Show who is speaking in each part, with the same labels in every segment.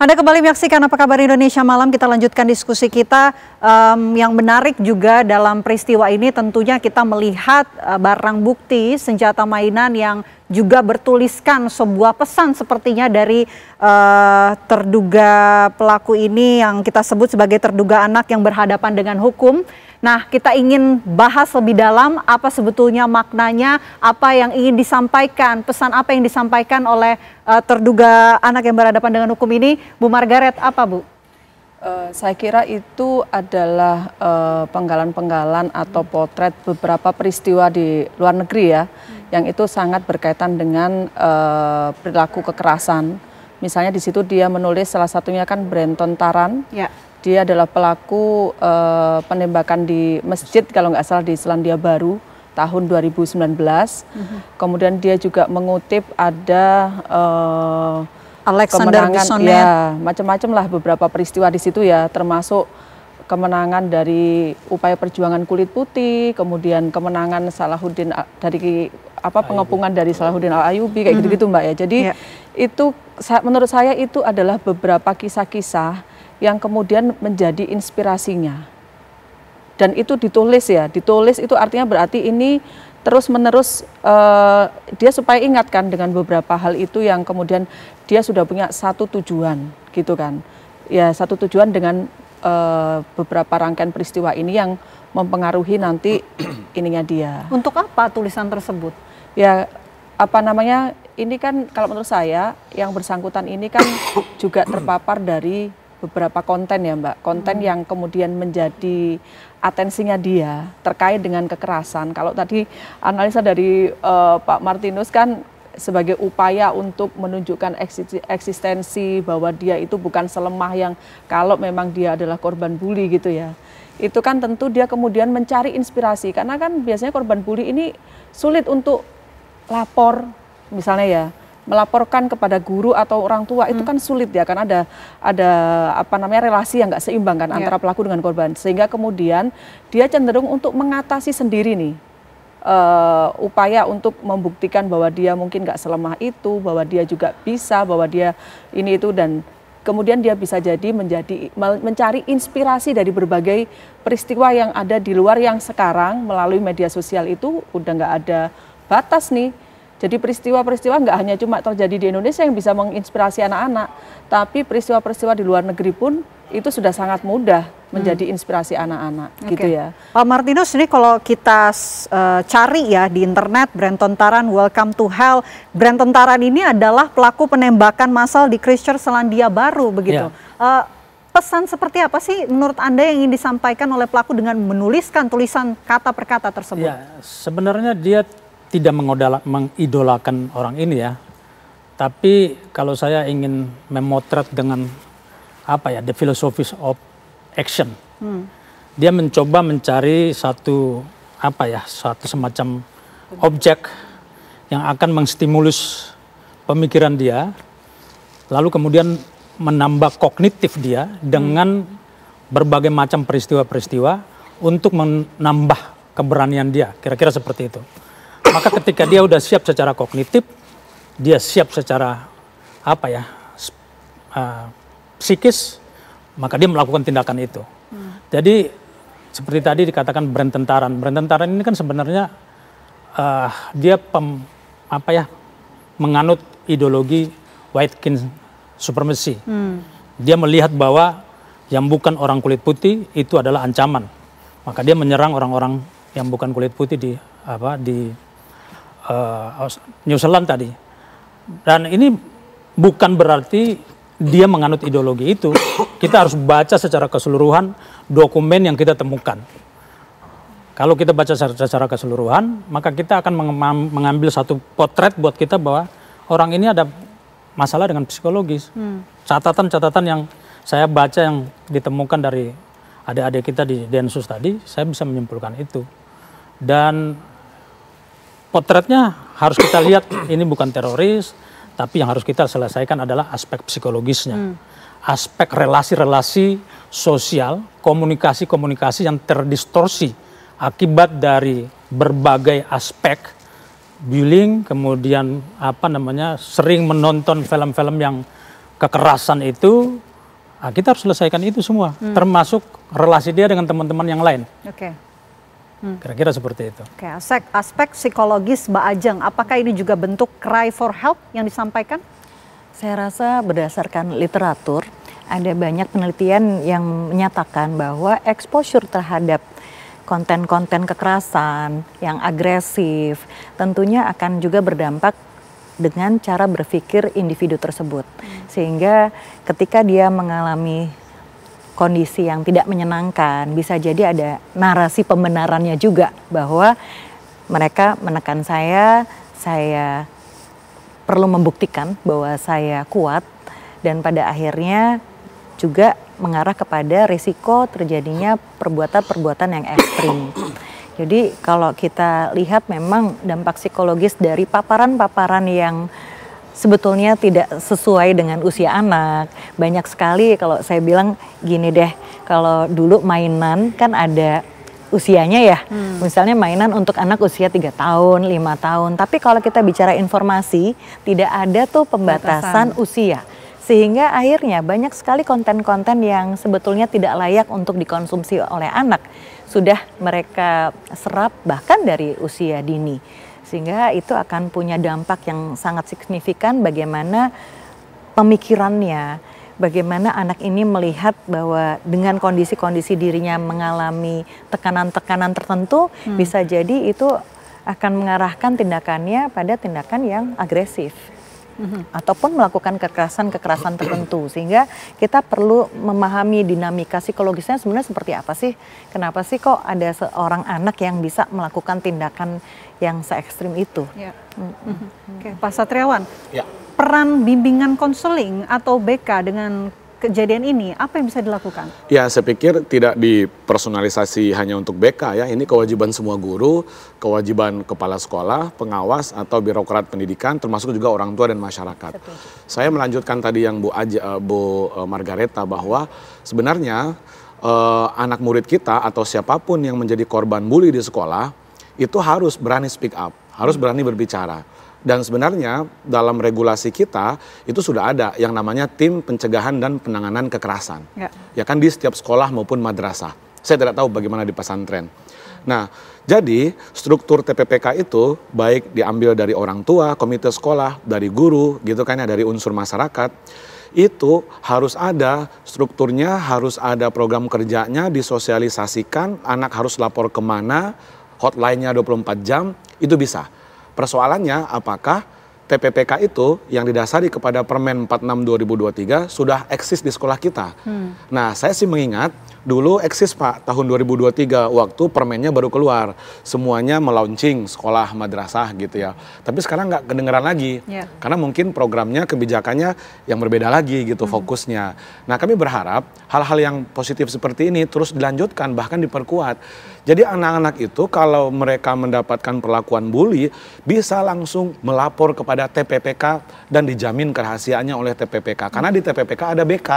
Speaker 1: Anda kembali menyaksikan Apa Kabar Indonesia Malam. Kita lanjutkan diskusi kita. Yang menarik juga dalam peristiwa ini tentunya kita melihat barang bukti senjata mainan yang juga bertuliskan sebuah pesan sepertinya dari terduga pelaku ini yang kita sebut sebagai terduga anak yang berhadapan dengan hukum. Nah, kita ingin bahas lebih dalam apa sebetulnya maknanya, apa yang ingin disampaikan, pesan apa yang disampaikan oleh terduga anak yang berhadapan dengan hukum ini. Bu Margaret, apa Bu?
Speaker 2: Saya kira itu adalah penggalan-penggalan atau potret beberapa peristiwa di luar negeri ya, yang itu sangat berkaitan dengan perilaku kekerasan. Misalnya di situ dia menulis salah satunya kan Brenton Tarrant. Ya. Dia adalah pelaku penembakan di masjid kalau nggak salah di Selandia Baru tahun 2019. Kemudian dia juga mengutip ada
Speaker 1: Alexander
Speaker 2: kemenangan, ya macam-macam lah beberapa peristiwa di situ ya, termasuk kemenangan dari upaya perjuangan kulit putih, kemudian kemenangan Salahuddin dari pengepungan dari Salahuddin Al-Ayyubi kayak gitu-gitu Mbak ya. Jadi itu menurut saya itu adalah beberapa kisah-kisah yang kemudian menjadi inspirasinya. Dan itu ditulis ya, ditulis itu artinya berarti ini terus-menerus dia supaya ingatkan dengan beberapa hal itu yang kemudian dia sudah punya satu tujuan gitu kan. Ya satu tujuan dengan beberapa rangkaian peristiwa ini yang mempengaruhi nanti ininya dia.
Speaker 1: Untuk apa tulisan tersebut?
Speaker 2: Ya apa namanya, ini kan kalau menurut saya yang bersangkutan ini kan juga terpapar dari beberapa konten ya Mbak, konten yang kemudian menjadi atensinya dia terkait dengan kekerasan. Kalau tadi analisa dari Pak Martinus kan sebagai upaya untuk menunjukkan eksistensi bahwa dia itu bukan selemah yang kalau memang dia adalah korban bully gitu ya. Itu kan tentu dia kemudian mencari inspirasi, karena kan biasanya korban bully ini sulit untuk lapor misalnya ya, melaporkan kepada guru atau orang tua itu kan sulit ya, karena ada apa namanya relasi yang nggak seimbang kan antara pelaku dengan korban, sehingga kemudian dia cenderung untuk mengatasi sendiri nih upaya untuk membuktikan bahwa dia mungkin nggak selemah itu, bahwa dia juga bisa, bahwa dia ini itu, dan kemudian dia bisa jadi mencari inspirasi dari berbagai peristiwa yang ada di luar yang sekarang melalui media sosial itu udah nggak ada batas nih. Jadi peristiwa-peristiwa nggak hanya cuma terjadi di Indonesia yang bisa menginspirasi anak-anak, tapi peristiwa-peristiwa di luar negeri pun itu sudah sangat mudah menjadi inspirasi anak-anak gitu ya.
Speaker 1: Pak Martinus, ini kalau kita cari ya di internet, Brenton Tarrant, Welcome to Hell. Brenton Tarrant ini adalah pelaku penembakan massal di Christchurch, Selandia Baru begitu. Pesan seperti apa sih menurut Anda yang ingin disampaikan oleh pelaku dengan menuliskan tulisan kata per kata tersebut?
Speaker 3: Ya, sebenarnya dia tidak mengidolakan orang ini ya, tapi kalau saya ingin memotret dengan apa ya, the philosophy of action, dia mencoba mencari satu apa ya, satu semacam objek yang akan mengstimulus pemikiran dia, lalu kemudian menambah kognitif dia dengan berbagai macam peristiwa-peristiwa untuk menambah keberanian dia, kira-kira seperti itu. Maka ketika dia udah siap secara kognitif, dia siap secara apa ya, psikis, maka dia melakukan tindakan itu. Jadi seperti tadi dikatakan Brenton Tarrant. Brenton Tarrant ini kan sebenarnya dia menganut ideologi white king supremacy. Dia melihat bahwa yang bukan orang kulit putih itu adalah ancaman. Maka dia menyerang orang-orang yang bukan kulit putih di New Zealand tadi. Dan ini bukan berarti dia menganut ideologi itu. Kita harus baca secara keseluruhan dokumen yang kita temukan. Kalau kita baca secara keseluruhan, maka kita akan mengambil satu potret buat kita bahwa orang ini ada masalah dengan psikologis. Catatan-catatan yang saya baca yang ditemukan dari adik-adik kita di Densus tadi, saya bisa menyimpulkan itu. Dan potretnya harus kita lihat, ini bukan teroris, tapi yang harus kita selesaikan adalah aspek psikologisnya. Aspek relasi-relasi sosial, komunikasi-komunikasi yang terdistorsi akibat dari berbagai aspek bullying, kemudian sering menonton film-film yang kekerasan itu, kita harus selesaikan itu semua, termasuk relasi dia dengan teman-teman yang lain.
Speaker 1: Oke.
Speaker 3: Kira-kira seperti itu.
Speaker 1: Oke, aspek psikologis Mbak Ajeng, apakah ini juga bentuk cry for help yang disampaikan?
Speaker 4: Saya rasa berdasarkan literatur, ada banyak penelitian yang menyatakan bahwa exposure terhadap konten-konten kekerasan yang agresif tentunya akan juga berdampak dengan cara berpikir individu tersebut. Sehingga ketika dia mengalami kondisi yang tidak menyenangkan, bisa jadi ada narasi pembenarannya juga bahwa mereka menekan saya perlu membuktikan bahwa saya kuat, dan pada akhirnya juga mengarah kepada risiko terjadinya perbuatan-perbuatan yang ekstrim. Jadi kalau kita lihat memang dampak psikologis dari paparan-paparan yang sebetulnya tidak sesuai dengan usia anak. Banyak sekali, kalau saya bilang gini deh, kalau dulu mainan kan ada usianya ya. Misalnya mainan untuk anak usia 3 tahun, 5 tahun. Tapi kalau kita bicara informasi, tidak ada tuh pembatasan usia. Sehingga akhirnya banyak sekali konten-konten yang sebetulnya tidak layak untuk dikonsumsi oleh anak sudah mereka serap bahkan dari usia dini. Sehingga itu akan punya dampak yang sangat signifikan bagaimana pemikirannya, bagaimana anak ini melihat bahwa dengan kondisi-kondisi dirinya mengalami tekanan-tekanan tertentu, bisa jadi itu akan mengarahkan tindakannya pada tindakan yang agresif. Ataupun melakukan kekerasan-kekerasan tertentu, sehingga kita perlu memahami dinamika psikologisnya sebenarnya seperti apa sih, kenapa sih kok ada seorang anak yang bisa melakukan tindakan yang se-ekstrim itu.
Speaker 1: Oke, Pak Satriawan,
Speaker 5: Ya.
Speaker 1: peran bimbingan konseling atau BK dengan kejadian ini, apa yang bisa dilakukan?
Speaker 5: Ya, saya pikir tidak dipersonalisasi hanya untuk BK ya. Ini kewajiban semua guru, kewajiban kepala sekolah, pengawas atau birokrat pendidikan, termasuk juga orang tua dan masyarakat. Saya melanjutkan tadi yang Bu Margareta, bahwa sebenarnya anak murid kita atau siapapun yang menjadi korban bully di sekolah itu harus berani speak up, harus berani berbicara. Dan sebenarnya dalam regulasi kita itu sudah ada yang namanya tim pencegahan dan penanganan kekerasan. Ya kan, di setiap sekolah maupun madrasah. Saya tidak tahu bagaimana di pesantren. Nah, jadi struktur TPPK itu baik diambil dari orang tua, komite sekolah, dari guru gitu kan ya, dari unsur masyarakat. Itu harus ada strukturnya, harus ada program kerjanya, disosialisasikan, anak harus lapor kemana, hotline-nya 24 jam, itu bisa. Persoalannya apakah TPPK itu yang didasari kepada Permen 46 2023 sudah eksis di sekolah kita. Nah, saya sih mengingat dulu eksis Pak, tahun 2023 waktu permennya baru keluar. Semuanya melaunching sekolah madrasah gitu ya. Tapi sekarang nggak kedengeran lagi. Karena mungkin programnya, kebijakannya yang berbeda lagi gitu fokusnya. Nah, kami berharap hal-hal yang positif seperti ini terus dilanjutkan, bahkan diperkuat. Jadi anak-anak itu kalau mereka mendapatkan perlakuan bully, bisa langsung melapor kepada TPPK dan dijamin kerahasiaannya oleh TPPK. Karena di TPPK ada BK,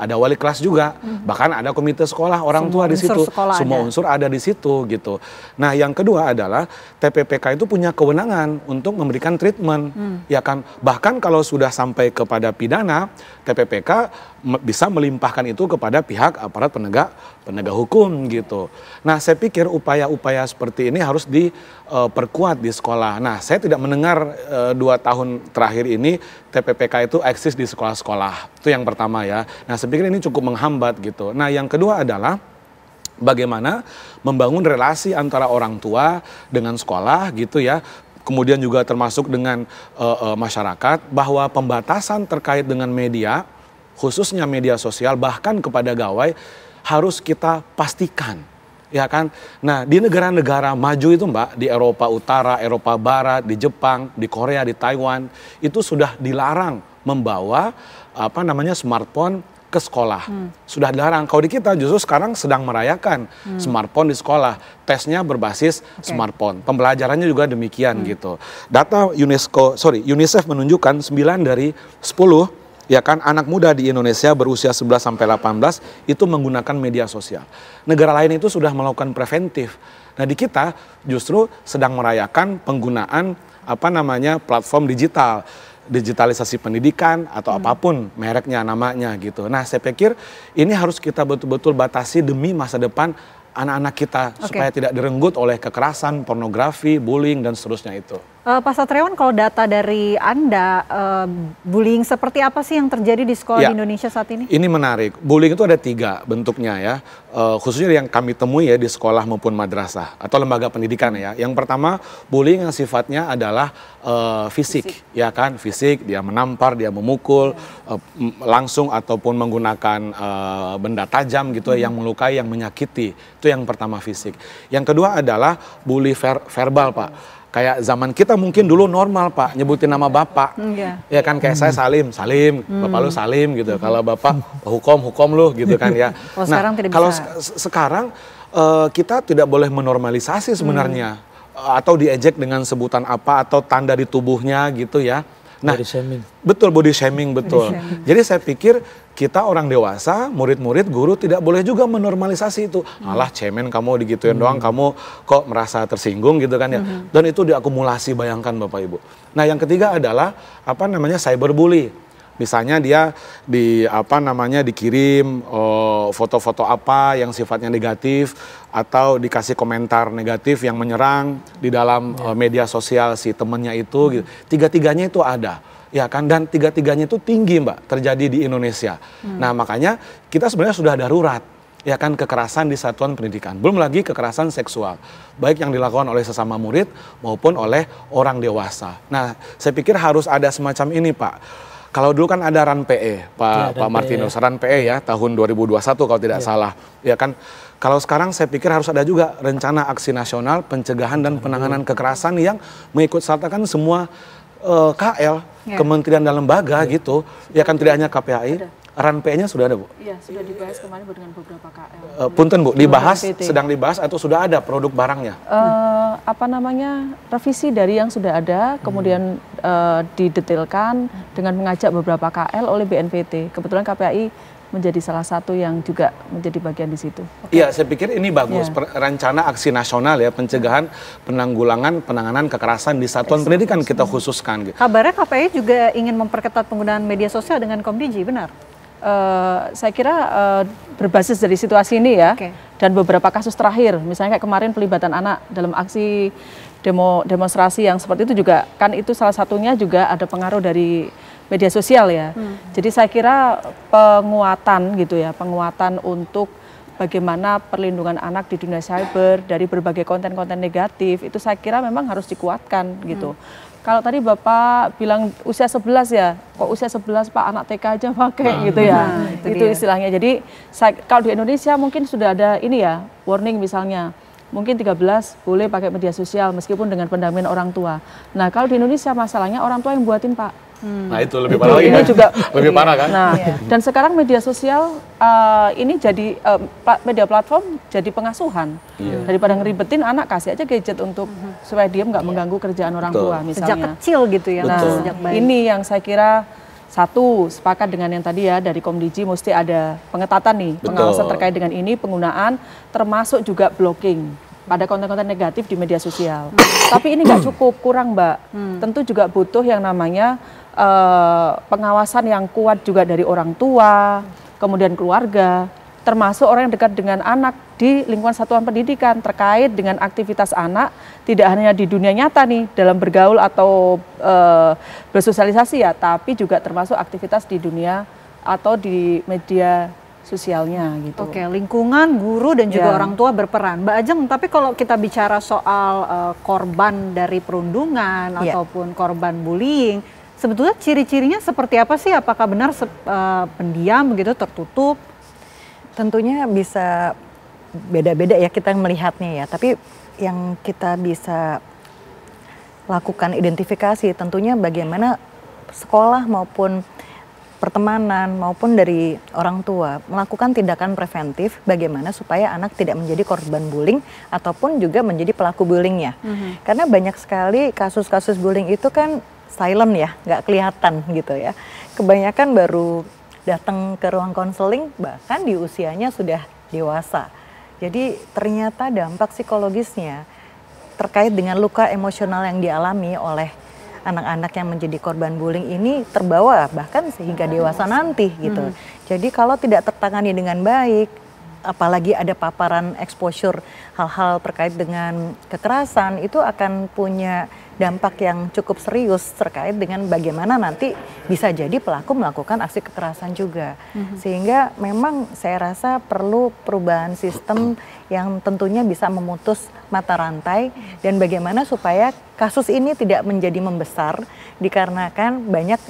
Speaker 5: ada wali kelas juga, bahkan ada komite sekolah, orang tua di situ, semua unsur ada di situ gitu. Nah, yang kedua adalah TPPK itu punya kewenangan untuk memberikan treatment, ya kan. Bahkan kalau sudah sampai kepada pidana, TPPK bisa melimpahkan itu kepada pihak aparat penegak hukum gitu. Nah, saya pikir upaya-upaya seperti ini harus diperkuat di sekolah. Nah, saya tidak mendengar 2 tahun terakhir ini TPPK itu eksis di sekolah-sekolah. Itu yang pertama ya. Nah, saya pikir ini cukup menghambat gitu. Nah, yang kedua adalah bagaimana membangun relasi antara orang tua dengan sekolah gitu ya. Kemudian juga termasuk dengan masyarakat, bahwa pembatasan terkait dengan media, khususnya media sosial, bahkan kepada gawai, harus kita pastikan, ya kan? Nah, di negara-negara maju itu Mbak, di Eropa Utara, Eropa Barat, di Jepang, di Korea, di Taiwan, itu sudah dilarang membawa smartphone ke sekolah. Sudah dilarang. Kalau di kita justru sekarang sedang merayakan smartphone di sekolah. Tesnya berbasis smartphone. Pembelajarannya juga demikian gitu. Data UNICEF menunjukkan 9 dari 10 ya kan anak muda di Indonesia berusia 11 sampai 18 itu menggunakan media sosial. Negara lain itu sudah melakukan preventif. Nah, di kita justru sedang merayakan penggunaan platform digital. digitalisasi pendidikan atau apapun mereknya, namanya gitu. Nah, saya pikir ini harus kita betul-betul batasi demi masa depan anak-anak kita supaya tidak direnggut oleh kekerasan, pornografi, bullying dan seterusnya itu.
Speaker 1: Pak Satriawan, kalau data dari Anda, bullying seperti apa sih yang terjadi di sekolah di Indonesia saat ini? Ini
Speaker 5: menarik. Bullying itu ada 3 bentuknya ya, khususnya yang kami temui ya di sekolah maupun madrasah atau lembaga pendidikan ya. Yang pertama, bullying yang sifatnya adalah fisik, ya kan, fisik, dia menampar, dia memukul, langsung ataupun menggunakan benda tajam gitu yang melukai, yang menyakiti. Itu yang pertama, fisik. Yang kedua adalah bully verbal, Pak. Kayak zaman kita mungkin dulu normal, Pak, nyebutin nama bapak. Ya kan, kayak saya Salim, bapak lu Salim gitu. Kalau bapak hukum lu gitu kan ya. Kalau sekarang kita tidak boleh menormalisasi sebenarnya. Atau diejek dengan sebutan apa atau tanda di tubuhnya gitu ya. Nah,
Speaker 3: body shaming.
Speaker 5: Betul, body shaming, betul. Jadi saya pikir kita orang dewasa, murid-murid, guru tidak boleh juga menormalisasi itu. Alah, cemen kamu digituin doang, kamu kok merasa tersinggung gitu kan ya. Dan itu diakumulasi, bayangkan Bapak Ibu. Nah, yang ketiga adalah cyberbully. Misalnya dia dikirim foto-foto apa yang sifatnya negatif atau dikasih komentar negatif yang menyerang di dalam media sosial si temennya itu gitu. Tiga-tiganya itu ada. Ya kan, dan tiga-tiganya itu tinggi Mbak terjadi di Indonesia. Nah, makanya kita sebenarnya sudah darurat. Ya kan, kekerasan di satuan pendidikan. Belum lagi kekerasan seksual. Baik yang dilakukan oleh sesama murid maupun oleh orang dewasa. Nah, saya pikir harus ada semacam ini, Pak. Kalau dulu kan ada RAN PE, Pak Martinus, RAN PE ya, tahun 2021 kalau tidak salah. Ya kan, kalau sekarang saya pikir harus ada juga rencana aksi nasional pencegahan dan penanganan kekerasan yang mengikut sertakan semua KL, kementerian dan lembaga gitu. Ya kan, tidak hanya KPAI. RAN PE-nya sudah ada, Bu?
Speaker 2: Iya, sudah dibahas kemarin dengan beberapa KL.
Speaker 5: Punten, Bu, dibahas, sedang dibahas atau sudah ada produk barangnya?
Speaker 2: Revisi dari yang sudah ada, kemudian didetailkan dengan mengajak beberapa KL oleh BNPT. Kebetulan KPAI menjadi salah satu yang juga menjadi bagian di situ.
Speaker 5: Iya, saya pikir ini bagus, rencana aksi nasional ya, pencegahan, penanganan kekerasan di satuan pendidikan kita khususkan. Gitu.
Speaker 1: Kabarnya KPAI juga ingin memperketat penggunaan media sosial dengan Komdiji, benar?
Speaker 2: Saya kira berbasis dari situasi ini ya, dan beberapa kasus terakhir, misalnya kayak kemarin pelibatan anak dalam aksi demonstrasi yang seperti itu juga, kan itu salah satunya juga ada pengaruh dari media sosial ya. Jadi saya kira penguatan gitu ya, penguatan untuk bagaimana perlindungan anak di dunia cyber dari berbagai konten-konten negatif, itu saya kira memang harus dikuatkan gitu. Kalau tadi Bapak bilang usia 11 ya, kok usia 11 Pak, anak TK aja pakai gitu ya, itu istilahnya. Jadi kalau di Indonesia mungkin sudah ada ini ya, warning misalnya, mungkin 13 boleh pakai media sosial meskipun dengan pendampingan orang tua. Nah, kalau di Indonesia masalahnya orang tua yang buatin Pak.
Speaker 5: Nah, itu lebih parah lagi kan?
Speaker 2: Juga
Speaker 5: lebih parah kan?
Speaker 2: Nah, dan sekarang media sosial ini jadi media platform jadi pengasuhan. Daripada ngeribetin anak, kasih aja gadget untuk supaya dia nggak mengganggu kerjaan orang tua misalnya.
Speaker 1: Sejak kecil gitu ya.
Speaker 2: Nah, sejak bayi. Ini yang saya kira satu, sepakat dengan yang tadi ya, dari Komdiji mesti ada pengetatan nih, pengawasan terkait dengan ini, penggunaan termasuk juga blocking pada konten-konten negatif di media sosial. Tapi ini nggak cukup, kurang Mbak. Tentu juga butuh yang namanya pengawasan yang kuat juga dari orang tua, kemudian keluarga, termasuk orang yang dekat dengan anak di lingkungan satuan pendidikan terkait dengan aktivitas anak, tidak hanya di dunia nyata nih dalam bergaul atau bersosialisasi ya, tapi juga termasuk aktivitas di dunia atau di media sosialnya gitu.
Speaker 1: Oke, lingkungan, guru dan juga orang tua berperan. Mbak Ajeng, tapi kalau kita bicara soal korban dari perundungan ataupun korban bullying, sebetulnya ciri-cirinya seperti apa sih? Apakah benar pendiam begitu, tertutup?
Speaker 4: Tentunya bisa beda-beda ya kita melihatnya ya. Tapi yang kita bisa lakukan identifikasi tentunya bagaimana sekolah maupun pertemanan maupun dari orang tua melakukan tindakan preventif bagaimana supaya anak tidak menjadi korban bullying ataupun juga menjadi pelaku bullyingnya. Karena banyak sekali kasus-kasus bullying itu kan silent ya, nggak kelihatan gitu ya. Kebanyakan baru datang ke ruang konseling bahkan di usianya sudah dewasa. Jadi ternyata dampak psikologisnya terkait dengan luka emosional yang dialami oleh anak-anak yang menjadi korban bullying ini terbawa bahkan sehingga dewasa nanti gitu. Jadi kalau tidak tertangani dengan baik, apalagi ada paparan exposure hal-hal terkait dengan kekerasan, itu akan punya dampak yang cukup serius terkait dengan bagaimana nanti bisa jadi pelaku melakukan aksi kekerasan juga. Sehingga memang saya rasa perlu perubahan sistem yang tentunya bisa memutus mata rantai dan bagaimana supaya kasus ini tidak menjadi membesar dikarenakan banyak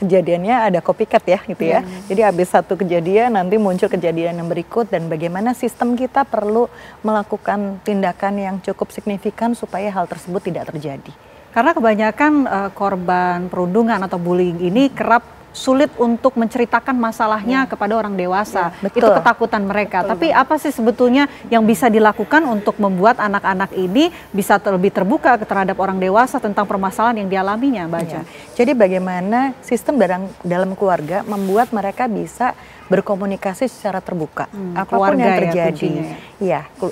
Speaker 4: kejadiannya ada copycat ya gitu ya. Jadi habis satu kejadian nanti muncul kejadian yang berikut dan bagaimana sistem kita perlu melakukan tindakan yang cukup signifikan supaya hal tersebut tidak terjadi.
Speaker 1: Karena kebanyakan korban perundungan atau bullying ini kerap sulit untuk menceritakan masalahnya kepada orang dewasa. Itu ketakutan mereka. Tapi apa sih sebetulnya yang bisa dilakukan untuk membuat anak-anak ini bisa lebih terbuka terhadap orang dewasa tentang permasalahan yang dialaminya, Mbak Aca?
Speaker 4: Jadi bagaimana sistem dalam keluarga membuat mereka bisa berkomunikasi secara terbuka, apapun yang terjadi,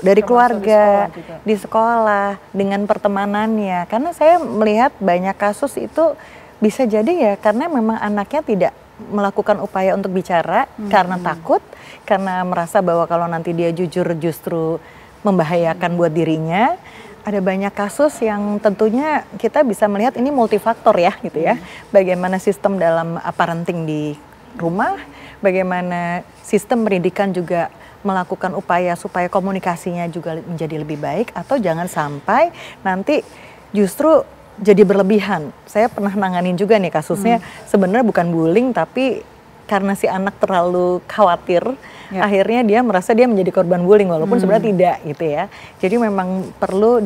Speaker 4: dari keluarga, di sekolah, dengan pertemanannya. Karena saya melihat banyak kasus itu bisa jadi ya karena memang anaknya tidak melakukan upaya untuk bicara karena takut, karena merasa bahwa kalau nanti dia jujur justru membahayakan buat dirinya. Ada banyak kasus yang tentunya kita bisa melihat ini multifaktor ya gitu ya. Bagaimana sistem dalam parenting di rumah, bagaimana sistem pendidikan juga melakukan upaya supaya komunikasinya juga menjadi lebih baik, atau jangan sampai nanti justru jadi berlebihan. Saya pernah nanganin juga nih kasusnya, sebenarnya bukan bullying tapi karena si anak terlalu khawatir, akhirnya dia merasa dia menjadi korban bullying walaupun sebenarnya tidak gitu ya. Jadi memang perlu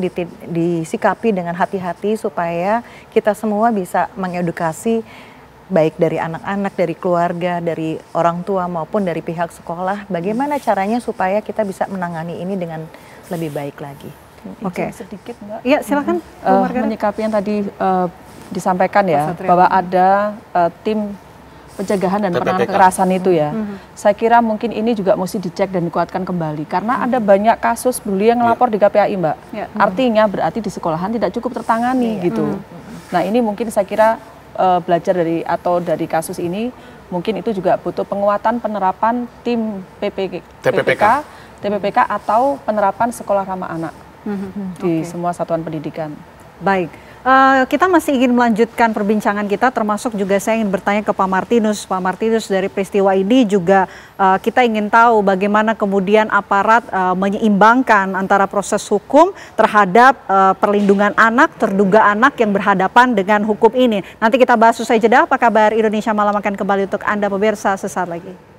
Speaker 4: disikapi dengan hati-hati supaya kita semua bisa mengedukasi baik dari anak-anak, dari keluarga, dari orang tua maupun dari pihak sekolah, bagaimana caranya supaya kita bisa menangani ini dengan lebih baik lagi.
Speaker 2: Oke, sedikit Mbak.
Speaker 1: Iya, silakan.
Speaker 2: Menyikapi yang tadi disampaikan ya, bahwa ada tim pencegahan dan penanganan kekerasan itu ya. Saya kira mungkin ini juga mesti dicek dan dikuatkan kembali karena ada banyak kasus bully yang ngelapor di KPAI, Mbak. Artinya berarti di sekolahan tidak cukup tertangani gitu. Nah, ini mungkin saya kira belajar dari kasus ini mungkin itu juga butuh penguatan penerapan tim TPPK atau penerapan sekolah ramah anak di semua satuan pendidikan.
Speaker 1: Baik, kita masih ingin melanjutkan perbincangan kita, termasuk juga saya ingin bertanya ke Pak Martinus. Pak Martinus, dari peristiwa ini juga kita ingin tahu bagaimana kemudian aparat menyeimbangkan antara proses hukum terhadap perlindungan anak, terduga anak yang berhadapan dengan hukum ini. Nanti kita bahas usai jeda. Apa kabar Indonesia Malam akan kembali untuk Anda pemirsa sesaat lagi.